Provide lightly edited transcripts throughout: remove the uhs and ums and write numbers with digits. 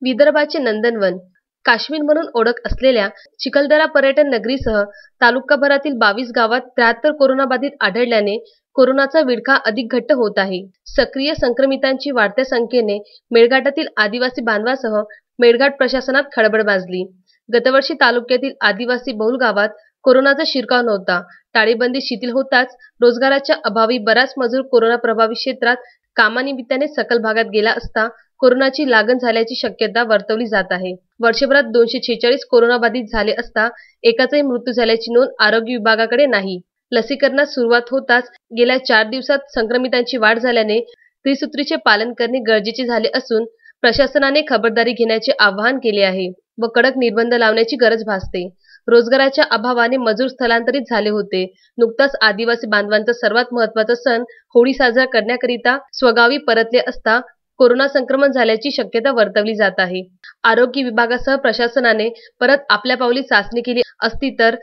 विदर्भाचे नंदनवन काश्मीर म्हणून ओळख असलेल्या चिखलदरा पर्यटन नगरीसह तालुकाभरातील 22 गावात 73 कोरोनाबाधित आढळल्याने कोरोनाचा विळखा अधिक घट्ट होत आहे. सक्रिय संक्रमितांची वाढत्या संख्येने मेळघाटातील आदिवासी बांधवांसह मेळघाट प्रशासनात खळबळ माजली. गतवर्षी तालुक्यातील आदिवासी बहुल गावात कोरोनाचा शिरकाव नव्हता. टाळेबंदी शिथिल होताच रोजगाराच्या अभावी बराच मजूर कोरोना प्रभावित क्षेत्रात कामानिमित्ताने सखल भागात गेला असता कोरोनाची लागण झाल्याची शक्यता वर्तवली जात आहे. वर्षभरात 246 कोरोनाबाधित झाले असता एकाचाही मृत्यू झाल्याची नोंद आरोग्य विभागाकडे नाही. लसीकरणास सुरुवात होताच गेल्या 4 दिवसात संक्रमितांची वाढ झाल्याने त्रिसूत्रीचे पालन करणे गरजेचे झाले असून प्रशासनाने खबरदारी घेण्याचे आवाहन केले आहे व कडक निर्बंध लावण्याची गरज भासते. रोजगाराच्या अभावाने मजूर स्थलांतरित झाले होते. नुकताच आदिवासी बांधवांचा सर्वात महत्त्वाचा सण होळी साजरा करण्याकरिता स्वगावी परतले असता कोरोना संक्रमण झाल्याची शक्यता वर्तवली जात आहे. आरोग्य विभागासह प्रशासनाने परत आपल्या पावली चाचणी केली असती तर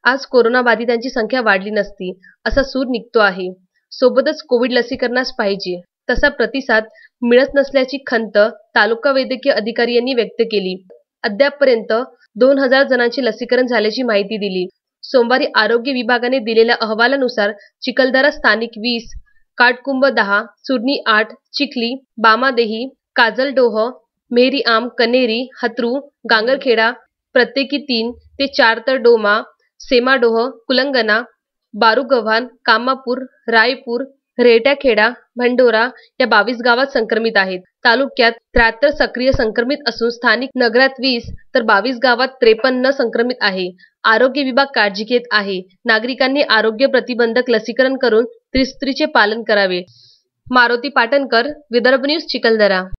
आज कोरोना बाधितांची संख्या वाढली नसती, असा सूर निघतो आहे. सोबतच कोविड लसीकरणास पाहिजे तसा प्रतिसाद मिळत नसल्याची खंत तालुका वैद्यकीय अधिकारी यांनी व्यक्त केली. अद्यापपर्यंत 2000 जणांचे लसीकरण झाल्याची माहिती दिली. सोमवारी आरोग्य विभागाने दिलेल्या अहवालानुसार चिखलदरा स्थानिक 20, काटकुंब 10, सुरनी 8, चिखली, बामादेही, काजलडोह, मेहरीआम, कनेरी, हत्रू, गांगरखेडा प्रत्येकी 3 ते 4 तर डोमा, सेमाडोह, कुलंगना, बारूगव्हाण, कामापूर, रायपूर, रेहट्याखेडा, भंडोरा या 22 गावात संक्रमित आहेत. तालुक्यात 73 सक्रिय संक्रमित असून स्थानिक नगरात 20 तर 22 गावात 53 संक्रमित आहे. आरोग्य विभाग काळजी घेत आहे. नागरिकांनी आरोग्य प्रतिबंधक लसीकरण करून त्रिसूत्रीचे पालन करावे. मारुती पाटणकर, विदर्भ न्यूज, चिखलदरा.